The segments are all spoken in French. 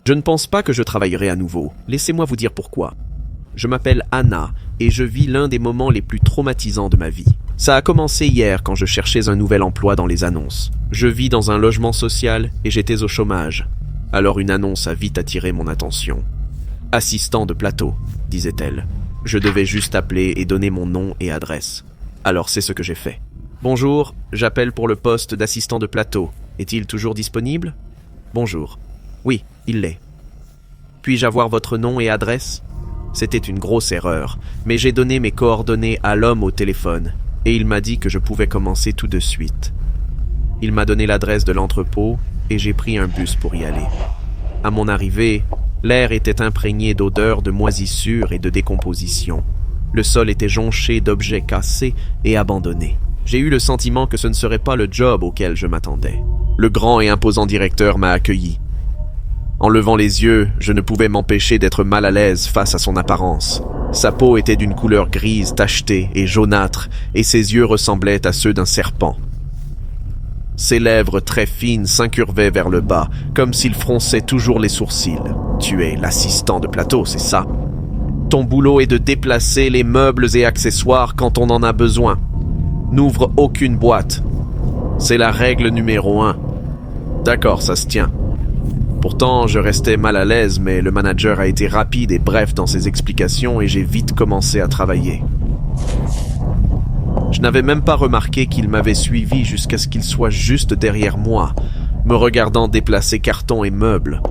Je ne pense pas que je travaillerai à nouveau. Laissez-moi vous dire pourquoi. Je m'appelle Anna et je vis l'un des moments les plus traumatisants de ma vie. Ça a commencé hier quand je cherchais un nouvel emploi dans les annonces. Je vis dans un logement social et j'étais au chômage. Alors une annonce a vite attiré mon attention. « Assistant de plateau », disait-elle. Je devais juste appeler et donner mon nom et adresse. Alors c'est ce que j'ai fait. « Bonjour, j'appelle pour le poste d'assistant de plateau. Est-il toujours disponible ? » ?»« Bonjour. Oui, il l'est. »« Puis-je avoir votre nom et adresse ?» C'était une grosse erreur, mais j'ai donné mes coordonnées à l'homme au téléphone et il m'a dit que je pouvais commencer tout de suite. Il m'a donné l'adresse de l'entrepôt et j'ai pris un bus pour y aller. À mon arrivée, l'air était imprégné d'odeurs de moisissure et de décomposition. Le sol était jonché d'objets cassés et abandonnés. J'ai eu le sentiment que ce ne serait pas le job auquel je m'attendais. Le grand et imposant directeur m'a accueilli. En levant les yeux, je ne pouvais m'empêcher d'être mal à l'aise face à son apparence. Sa peau était d'une couleur grise tachetée et jaunâtre, et ses yeux ressemblaient à ceux d'un serpent. Ses lèvres très fines s'incurvaient vers le bas, comme s'il fronçait toujours les sourcils. « Tu es l'assistant de plateau, c'est ça ? Ton boulot est de déplacer les meubles et accessoires quand on en a besoin. N'ouvre aucune boîte. C'est la règle numéro 1. D'accord, ça se tient. » Pourtant, je restais mal à l'aise, mais le manager a été rapide et bref dans ses explications et j'ai vite commencé à travailler. Je n'avais même pas remarqué qu'il m'avait suivi jusqu'à ce qu'il soit juste derrière moi, me regardant déplacer cartons et meubles.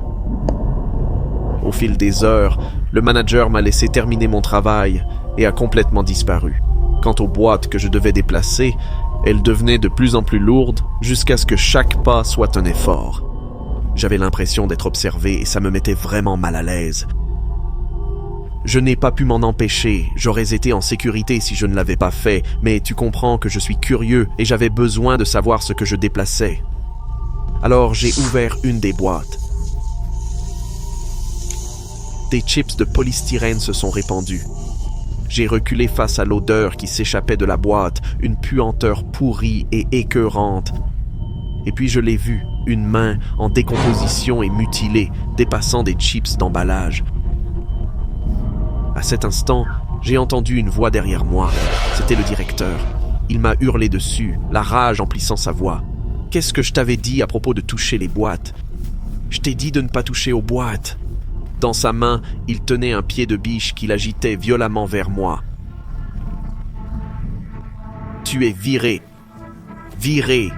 Au fil des heures, le manager m'a laissé terminer mon travail et a complètement disparu. Quant aux boîtes que je devais déplacer, elles devenaient de plus en plus lourdes jusqu'à ce que chaque pas soit un effort. J'avais l'impression d'être observé et ça me mettait vraiment mal à l'aise. Je n'ai pas pu m'en empêcher, j'aurais été en sécurité si je ne l'avais pas fait, mais tu comprends que je suis curieux et j'avais besoin de savoir ce que je déplaçais. Alors j'ai ouvert une des boîtes. Des chips de polystyrène se sont répandus. J'ai reculé face à l'odeur qui s'échappait de la boîte, une puanteur pourrie et écœurante. Et puis je l'ai vu, une main en décomposition et mutilée, dépassant des chips d'emballage. À cet instant, j'ai entendu une voix derrière moi. C'était le directeur. Il m'a hurlé dessus, la rage emplissant sa voix. « Qu'est-ce que je t'avais dit à propos de toucher les boîtes ? Je t'ai dit de ne pas toucher aux boîtes. » Dans sa main, il tenait un pied de biche qu'il agitait violemment vers moi. « Tu es viré. Viré. »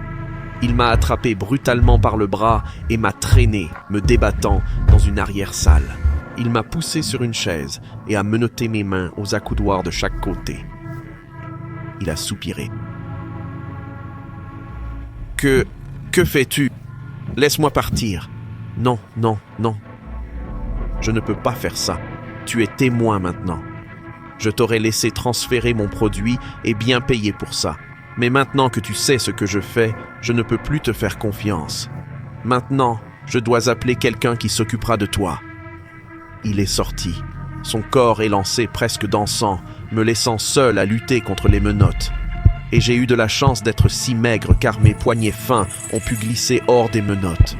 Il m'a attrapé brutalement par le bras et m'a traîné, me débattant, dans une arrière-salle. Il m'a poussé sur une chaise et a menotté mes mains aux accoudoirs de chaque côté. Il a soupiré. « Que fais-tu ? Laisse-moi partir. »« Non, non, non. Je ne peux pas faire ça. Tu es témoin maintenant. Je t'aurais laissé transférer mon produit et bien payer pour ça. Mais maintenant que tu sais ce que je fais, je ne peux plus te faire confiance. Maintenant, je dois appeler quelqu'un qui s'occupera de toi. » Il est sorti, son corps élancé presque dansant, me laissant seul à lutter contre les menottes. Et j'ai eu de la chance d'être si maigre car mes poignets fins ont pu glisser hors des menottes.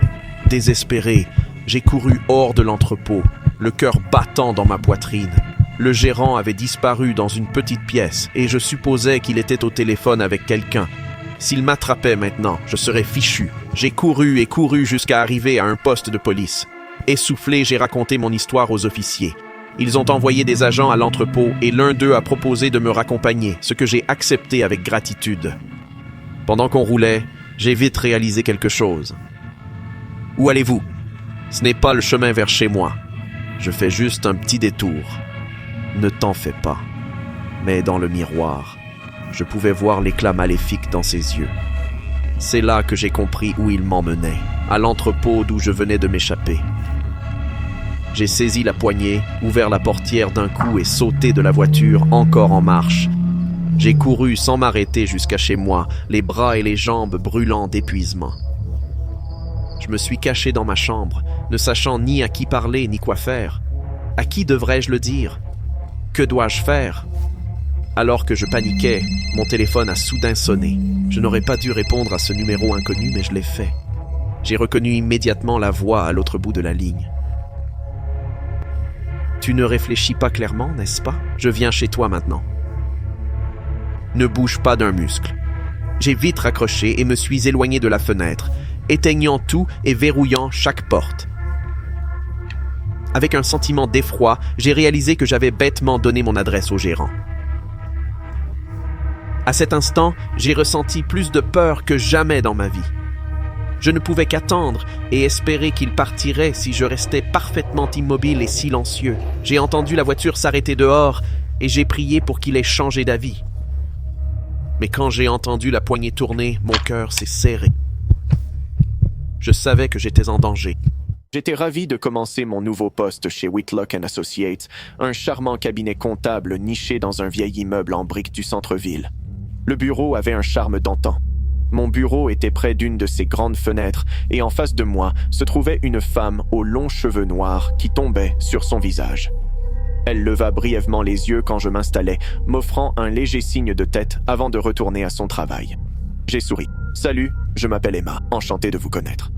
Désespéré, j'ai couru hors de l'entrepôt, le cœur battant dans ma poitrine. Le gérant avait disparu dans une petite pièce et je supposais qu'il était au téléphone avec quelqu'un. S'il m'attrapait maintenant, je serais fichu. J'ai couru et couru jusqu'à arriver à un poste de police. Essoufflé, j'ai raconté mon histoire aux officiers. Ils ont envoyé des agents à l'entrepôt et l'un d'eux a proposé de me raccompagner, ce que j'ai accepté avec gratitude. Pendant qu'on roulait, j'ai vite réalisé quelque chose. « Où allez-vous ? Ce n'est pas le chemin vers chez moi. Je fais juste un petit détour. Ne t'en fais pas. » Mais dans le miroir, je pouvais voir l'éclat maléfique dans ses yeux. C'est là que j'ai compris où il m'emmenait, à l'entrepôt d'où je venais de m'échapper. J'ai saisi la poignée, ouvert la portière d'un coup et sauté de la voiture encore en marche. J'ai couru sans m'arrêter jusqu'à chez moi, les bras et les jambes brûlants d'épuisement. Je me suis caché dans ma chambre, ne sachant ni à qui parler ni quoi faire. À qui devrais-je le dire ? Que dois-je faire ? Alors que je paniquais, mon téléphone a soudain sonné. Je n'aurais pas dû répondre à ce numéro inconnu, mais je l'ai fait. J'ai reconnu immédiatement la voix à l'autre bout de la ligne. Tu ne réfléchis pas clairement, n'est-ce pas? Je viens chez toi maintenant. Ne bouge pas d'un muscle. J'ai vite raccroché et me suis éloigné de la fenêtre, éteignant tout et verrouillant chaque porte. Avec un sentiment d'effroi, j'ai réalisé que j'avais bêtement donné mon adresse au gérant. À cet instant, j'ai ressenti plus de peur que jamais dans ma vie. Je ne pouvais qu'attendre et espérer qu'il partirait si je restais parfaitement immobile et silencieux. J'ai entendu la voiture s'arrêter dehors et j'ai prié pour qu'il ait changé d'avis. Mais quand j'ai entendu la poignée tourner, mon cœur s'est serré. Je savais que j'étais en danger. J'étais ravi de commencer mon nouveau poste chez Whitlock & Associates, un charmant cabinet comptable niché dans un vieil immeuble en briques du centre-ville. Le bureau avait un charme d'antan. Mon bureau était près d'une de ces grandes fenêtres et en face de moi se trouvait une femme aux longs cheveux noirs qui tombaient sur son visage. Elle leva brièvement les yeux quand je m'installais, m'offrant un léger signe de tête avant de retourner à son travail. J'ai souri. « Salut, je m'appelle Emma, enchanté de vous connaître. »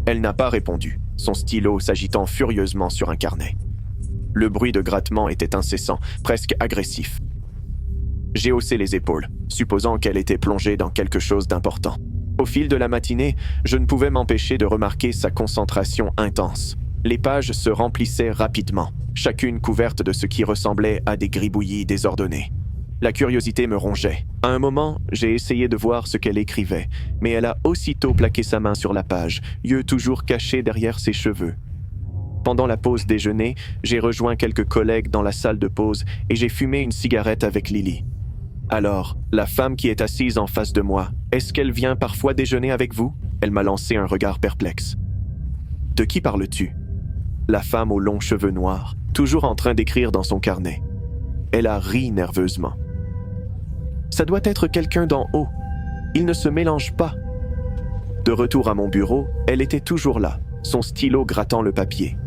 Elle n'a pas répondu, son stylo s'agitant furieusement sur un carnet. Le bruit de grattement était incessant, presque agressif. J'ai haussé les épaules, supposant qu'elle était plongée dans quelque chose d'important. Au fil de la matinée, je ne pouvais m'empêcher de remarquer sa concentration intense. Les pages se remplissaient rapidement, chacune couverte de ce qui ressemblait à des gribouillis désordonnés. La curiosité me rongeait. À un moment, j'ai essayé de voir ce qu'elle écrivait, mais elle a aussitôt plaqué sa main sur la page, yeux toujours cachés derrière ses cheveux. Pendant la pause déjeuner, j'ai rejoint quelques collègues dans la salle de pause et j'ai fumé une cigarette avec Lily. Alors, la femme qui est assise en face de moi, est-ce qu'elle vient parfois déjeuner avec vous? Elle m'a lancé un regard perplexe. De qui parles-tu? La femme aux longs cheveux noirs, toujours en train d'écrire dans son carnet. Elle a ri nerveusement. Ça doit être quelqu'un d'en haut. Il ne se mélange pas. De retour à mon bureau, elle était toujours là, son stylo grattant le papier.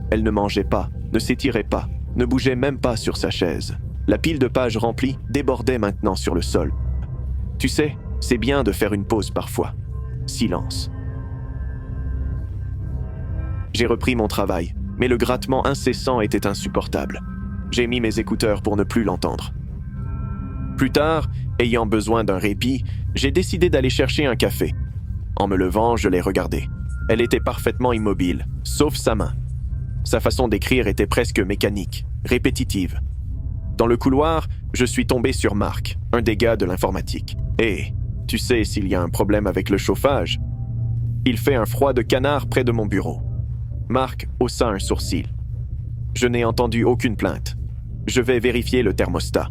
Elle ne mangeait pas, ne s'étirait pas, ne bougeait même pas sur sa chaise. La pile de pages remplies débordait maintenant sur le sol. Tu sais, c'est bien de faire une pause parfois. Silence. J'ai repris mon travail, mais le grattement incessant était insupportable. J'ai mis mes écouteurs pour ne plus l'entendre. Plus tard, ayant besoin d'un répit, j'ai décidé d'aller chercher un café. En me levant, je l'ai regardée. Elle était parfaitement immobile, sauf sa main. Sa façon d'écrire était presque mécanique, répétitive. Dans le couloir, je suis tombé sur Marc, un des gars de l'informatique. « Hé, tu sais s'il y a un problème avec le chauffage? » Il fait un froid de canard près de mon bureau. Marc haussa un sourcil. Je n'ai entendu aucune plainte. Je vais vérifier le thermostat.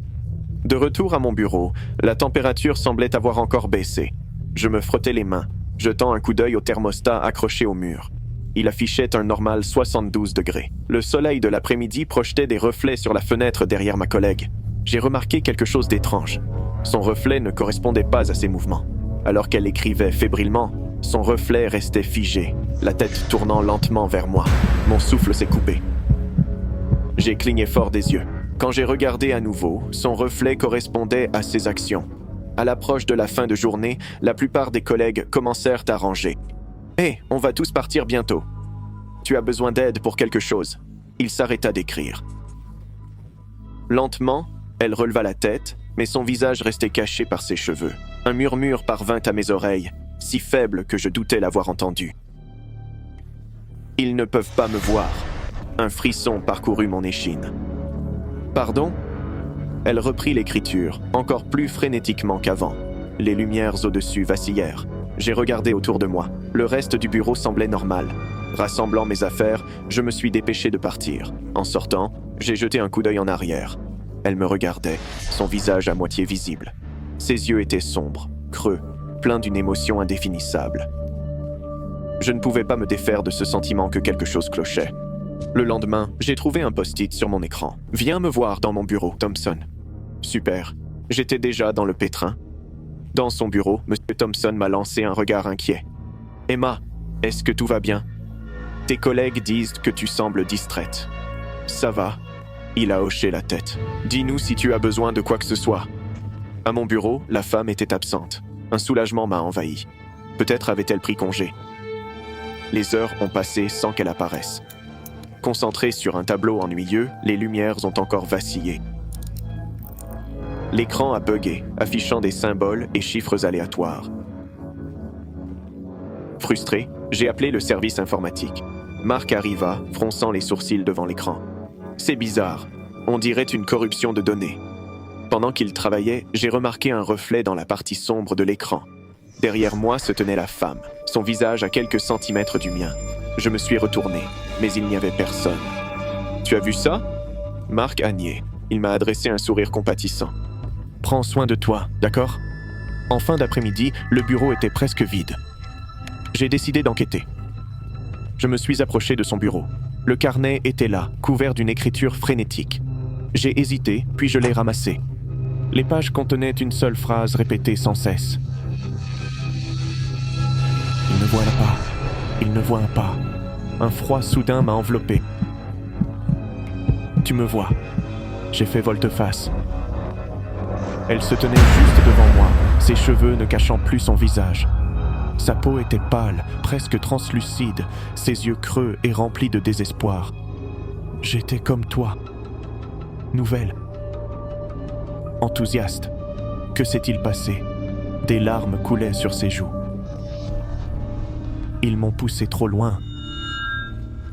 De retour à mon bureau, la température semblait avoir encore baissé. Je me frottais les mains, jetant un coup d'œil au thermostat accroché au mur. Il affichait un normal 72 degrés. Le soleil de l'après-midi projetait des reflets sur la fenêtre derrière ma collègue. J'ai remarqué quelque chose d'étrange. Son reflet ne correspondait pas à ses mouvements. Alors qu'elle écrivait fébrilement, son reflet restait figé, la tête tournant lentement vers moi. Mon souffle s'est coupé. J'ai cligné fort des yeux. Quand j'ai regardé à nouveau, son reflet correspondait à ses actions. À l'approche de la fin de journée, la plupart des collègues commencèrent à ranger. « Hé, on va tous partir bientôt. Tu as besoin d'aide pour quelque chose. » Il s'arrêta d'écrire. Lentement, elle releva la tête, mais son visage restait caché par ses cheveux. Un murmure parvint à mes oreilles, si faible que je doutais l'avoir entendu. « Ils ne peuvent pas me voir. » Un frisson parcourut mon échine. « Pardon ?» Elle reprit l'écriture, encore plus frénétiquement qu'avant. Les lumières au-dessus vacillèrent. J'ai regardé autour de moi. Le reste du bureau semblait normal. Rassemblant mes affaires, je me suis dépêché de partir. En sortant, j'ai jeté un coup d'œil en arrière. Elle me regardait, son visage à moitié visible. Ses yeux étaient sombres, creux, pleins d'une émotion indéfinissable. Je ne pouvais pas me défaire de ce sentiment que quelque chose clochait. Le lendemain, j'ai trouvé un post-it sur mon écran. « Viens me voir dans mon bureau, Thompson. » Super. J'étais déjà dans le pétrin. Dans son bureau, M. Thompson m'a lancé un regard inquiet. « Emma, est-ce que tout va bien? Tes collègues disent que tu sembles distraite. »« Ça va. » Il a hoché la tête. « Dis-nous si tu as besoin de quoi que ce soit. » À mon bureau, la femme était absente. Un soulagement m'a envahi. Peut-être avait-elle pris congé. Les heures ont passé sans qu'elle apparaisse. Concentré sur un tableau ennuyeux, les lumières ont encore vacillé. L'écran a buggé, affichant des symboles et chiffres aléatoires. Frustré, j'ai appelé le service informatique. Marc arriva, fronçant les sourcils devant l'écran. C'est bizarre, on dirait une corruption de données. Pendant qu'il travaillait, j'ai remarqué un reflet dans la partie sombre de l'écran. Derrière moi se tenait la femme, son visage à quelques centimètres du mien. Je me suis retourné, mais il n'y avait personne. « Tu as vu ça ?» Marc a nié. Il m'a adressé un sourire compatissant. « Prends soin de toi, d'accord ?» En fin d'après-midi, le bureau était presque vide. J'ai décidé d'enquêter. Je me suis approché de son bureau. Le carnet était là, couvert d'une écriture frénétique. J'ai hésité, puis je l'ai ramassé. Les pages contenaient une seule phrase répétée sans cesse. « Il ne voit pas. Il ne voit pas. » Un froid soudain m'a enveloppé. « Tu me vois. » J'ai fait volte-face. Elle se tenait juste devant moi, ses cheveux ne cachant plus son visage. Sa peau était pâle, presque translucide, ses yeux creux et remplis de désespoir. J'étais comme toi. Nouvelle. Enthousiaste. Que s'est-il passé ? Des larmes coulaient sur ses joues. Ils m'ont poussé trop loin.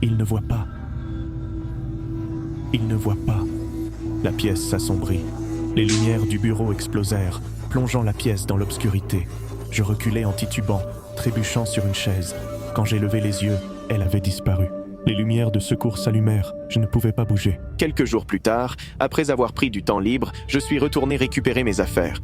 Il ne voit pas. Il ne voit pas. La pièce s'assombrit. Les lumières du bureau explosèrent, plongeant la pièce dans l'obscurité. Je reculai en titubant, trébuchant sur une chaise. Quand j'ai levé les yeux, elle avait disparu. Les lumières de secours s'allumèrent, je ne pouvais pas bouger. Quelques jours plus tard, après avoir pris du temps libre, je suis retourné récupérer mes affaires.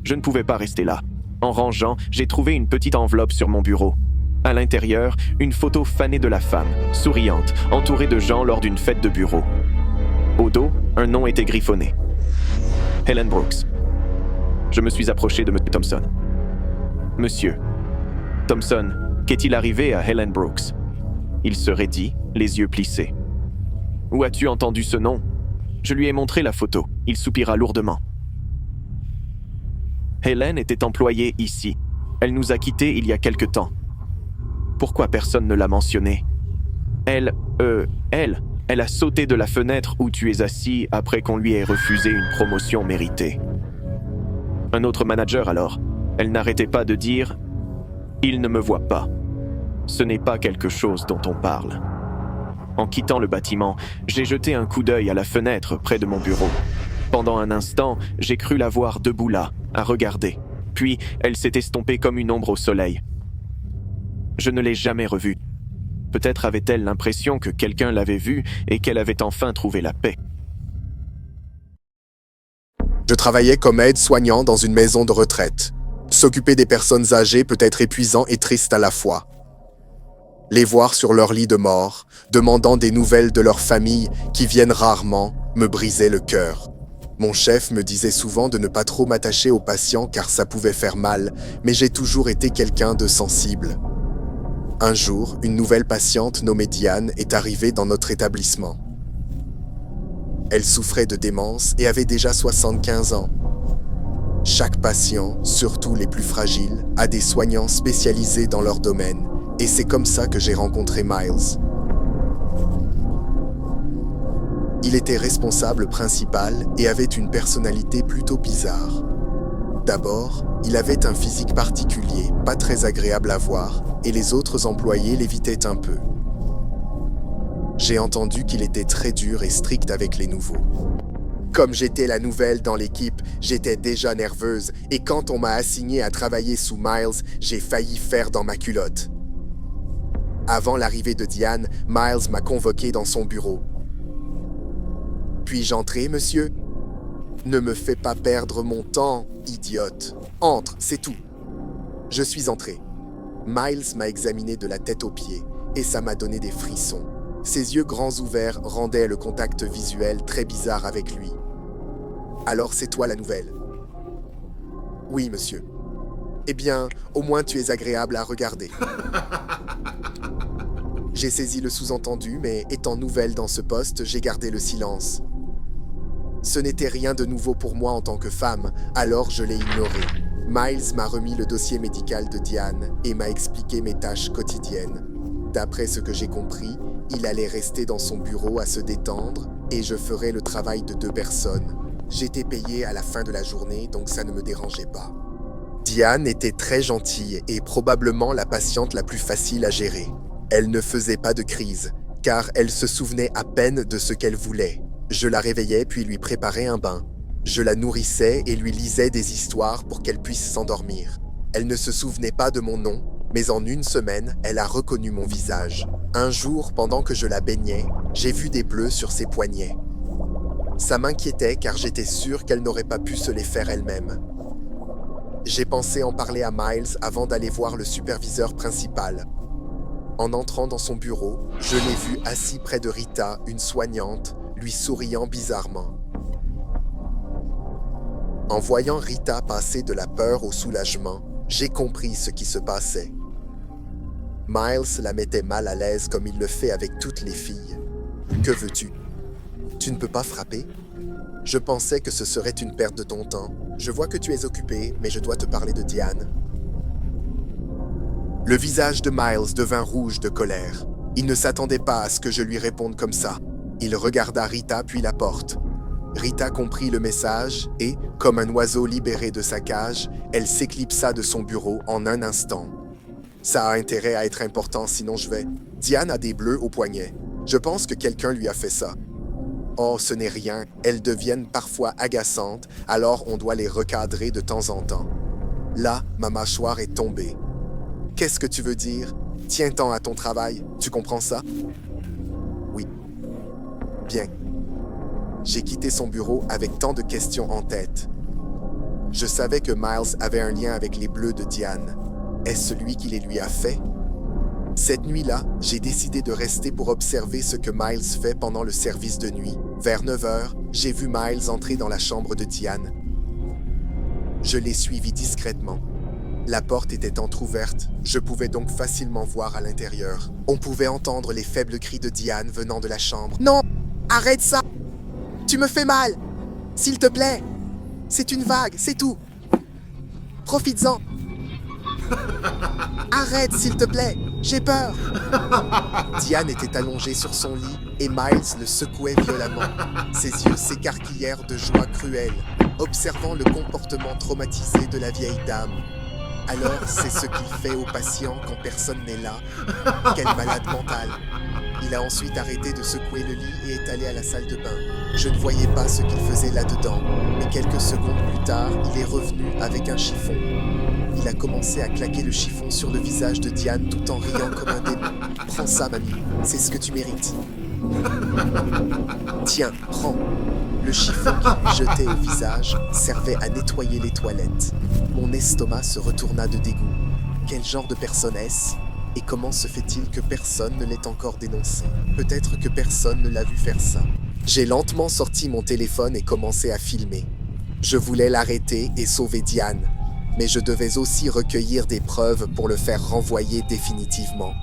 Je ne pouvais pas rester là. En rangeant, j'ai trouvé une petite enveloppe sur mon bureau. À l'intérieur, une photo fanée de la femme, souriante, entourée de gens lors d'une fête de bureau. Au dos, un nom était griffonné. Helen Brooks. Je me suis approché de M. Thompson. « Monsieur Thompson, qu'est-il arrivé à Helen Brooks ?» Il se raidit, les yeux plissés. « Où as-tu entendu ce nom ?» Je lui ai montré la photo. Il soupira lourdement. « Helen était employée ici. Elle nous a quittés il y a quelque temps. Pourquoi personne ne l'a mentionné ? Elle a sauté de la fenêtre où tu es assis après qu'on lui ait refusé une promotion méritée. Un autre manager alors. Elle n'arrêtait pas de dire « Il ne me voit pas. Ce n'est pas quelque chose dont on parle. » En quittant le bâtiment, j'ai jeté un coup d'œil à la fenêtre près de mon bureau. Pendant un instant, j'ai cru la voir debout là, à regarder. Puis, elle s'est estompée comme une ombre au soleil. Je ne l'ai jamais revue. Peut-être avait-elle l'impression que quelqu'un l'avait vue et qu'elle avait enfin trouvé la paix. Je travaillais comme aide-soignant dans une maison de retraite. S'occuper des personnes âgées peut être épuisant et triste à la fois. Les voir sur leur lit de mort, demandant des nouvelles de leur famille qui viennent rarement, me brisait le cœur. Mon chef me disait souvent de ne pas trop m'attacher aux patients car ça pouvait faire mal, mais j'ai toujours été quelqu'un de sensible. Un jour, une nouvelle patiente nommée Diane est arrivée dans notre établissement. Elle souffrait de démence et avait déjà 75 ans. Chaque patient, surtout les plus fragiles, a des soignants spécialisés dans leur domaine, et c'est comme ça que j'ai rencontré Miles. Il était responsable principal et avait une personnalité plutôt bizarre. D'abord, il avait un physique particulier, pas très agréable à voir, et les autres employés l'évitaient un peu. J'ai entendu qu'il était très dur et strict avec les nouveaux. Comme j'étais la nouvelle dans l'équipe, j'étais déjà nerveuse, et quand on m'a assigné à travailler sous Miles, j'ai failli faire dans ma culotte. Avant l'arrivée de Diane, Miles m'a convoqué dans son bureau. « Puis-je entrer, monsieur ? » « Ne me fais pas perdre mon temps, idiote. Entre, c'est tout. » Je suis entré. Miles m'a examiné de la tête aux pieds, et ça m'a donné des frissons. Ses yeux grands ouverts rendaient le contact visuel très bizarre avec lui. « Alors c'est toi la nouvelle ? » « Oui, monsieur. »« Eh bien, au moins tu es agréable à regarder. » J'ai saisi le sous-entendu, mais étant nouvelle dans ce poste, j'ai gardé le silence. Ce n'était rien de nouveau pour moi en tant que femme, alors je l'ai ignoré. Miles m'a remis le dossier médical de Diane et m'a expliqué mes tâches quotidiennes. D'après ce que j'ai compris, Il allait rester dans son bureau à se détendre et je ferais le travail de 2 personnes. J'étais payé à la fin de la journée, donc ça ne me dérangeait pas. Diane était très gentille et probablement la patiente la plus facile à gérer. Elle ne faisait pas de crise, car elle se souvenait à peine de ce qu'elle voulait. Je la réveillais puis lui préparais un bain. Je la nourrissais et lui lisais des histoires pour qu'elle puisse s'endormir. Elle ne se souvenait pas de mon nom, mais en 1 semaine, elle a reconnu mon visage. Un jour, pendant que je la baignais, j'ai vu des bleus sur ses poignets. Ça m'inquiétait car j'étais sûr qu'elle n'aurait pas pu se les faire elle-même. J'ai pensé en parler à Miles avant d'aller voir le superviseur principal. En entrant dans son bureau, je l'ai vu assis près de Rita, une soignante, lui souriant bizarrement. En voyant Rita passer de la peur au soulagement, j'ai compris ce qui se passait. Miles la mettait mal à l'aise comme il le fait avec toutes les filles. Que veux-tu? Tu ne peux pas frapper? Je pensais que ce serait une perte de ton temps. Je vois que tu es occupé, mais je dois te parler de Diane. Le visage de Miles devint rouge de colère. Il ne s'attendait pas à ce que je lui réponde comme ça. Il regarda Rita puis la porte. Rita comprit le message et, comme un oiseau libéré de sa cage, elle s'éclipsa de son bureau en un instant. Ça a intérêt à être important, sinon je vais... Diane a des bleus au poignet. Je pense que quelqu'un lui a fait ça. Oh, ce n'est rien. Elles deviennent parfois agaçantes, alors on doit les recadrer de temps en temps. Là, ma mâchoire est tombée. Qu'est-ce que tu veux dire? Tiens-t'en à ton travail, tu comprends ça? Oui. Bien. J'ai quitté son bureau avec tant de questions en tête. Je savais que Miles avait un lien avec les bleus de Diane. Est-ce celui qui les lui a fait? Cette nuit-là, j'ai décidé de rester pour observer ce que Miles fait pendant le service de nuit. Vers 9h, j'ai vu Miles entrer dans la chambre de Diane. Je l'ai suivi discrètement. La porte était entr'ouverte, je pouvais donc facilement voir à l'intérieur. On pouvait entendre les faibles cris de Diane venant de la chambre. Non! Arrête ça! Tu me fais mal! S'il te plaît! C'est une vague, c'est tout! Profites-en! Arrête, s'il te plaît! J'ai peur! Diane était allongée sur son lit et Miles le secouait violemment. Ses yeux s'écarquillèrent de joie cruelle, observant le comportement traumatisé de la vieille dame. Alors, c'est ce qu'il fait aux patients quand personne n'est là. Quel malade mental! Il a ensuite arrêté de secouer le lit et est allé à la salle de bain. Je ne voyais pas ce qu'il faisait là-dedans, mais quelques secondes plus tard, il est revenu avec un chiffon. Il a commencé à claquer le chiffon sur le visage de Diane tout en riant comme un démon. « Prends ça, mamie, c'est ce que tu mérites. » « Tiens, prends. » Le chiffon qu'il lui jetait au visage servait à nettoyer les toilettes. Mon estomac se retourna de dégoût. Quel genre de personne est-ce? Et comment se fait-il que personne ne l'ait encore dénoncé? Peut-être que personne ne l'a vu faire ça. J'ai lentement sorti mon téléphone et commencé à filmer. Je voulais l'arrêter et sauver Diane, mais je devais aussi recueillir des preuves pour le faire renvoyer définitivement.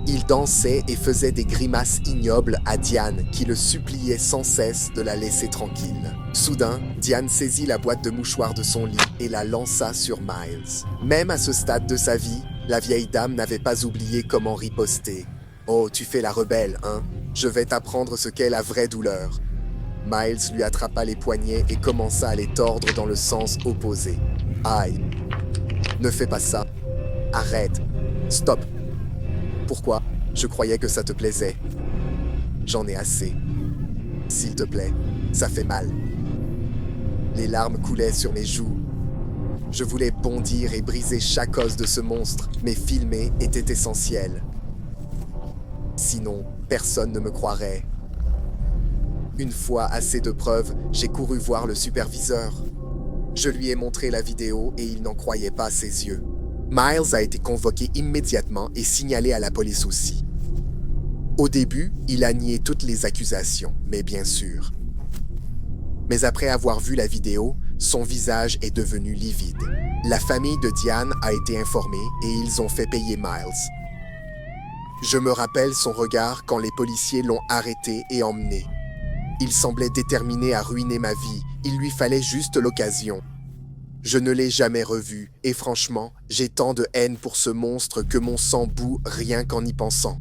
Il dansait et faisait des grimaces ignobles à Diane, qui le suppliait sans cesse de la laisser tranquille. Soudain, Diane saisit la boîte de mouchoirs de son lit et la lança sur Miles. Même à ce stade de sa vie, la vieille dame n'avait pas oublié comment riposter. « Oh, tu fais la rebelle, hein? Je vais t'apprendre ce qu'est la vraie douleur. » Miles lui attrapa les poignets et commença à les tordre dans le sens opposé. « Aïe! Ne fais pas ça. Arrête. Stop. Pourquoi? Je croyais que ça te plaisait. J'en ai assez. S'il te plaît, ça fait mal. » Les larmes coulaient sur mes joues. Je voulais bondir et briser chaque os de ce monstre, mais filmer était essentiel. Sinon, personne ne me croirait. Une fois assez de preuves, j'ai couru voir le superviseur. Je lui ai montré la vidéo et il n'en croyait pas ses yeux. Miles a été convoqué immédiatement et signalé à la police aussi. Au début, il a nié toutes les accusations, mais bien sûr. Mais après avoir vu la vidéo, son visage est devenu livide. La famille de Diane a été informée et ils ont fait payer Miles. Je me rappelle son regard quand les policiers l'ont arrêté et emmené. Il semblait déterminé à ruiner ma vie, il lui fallait juste l'occasion. Je ne l'ai jamais revu, et franchement, j'ai tant de haine pour ce monstre que mon sang bout rien qu'en y pensant.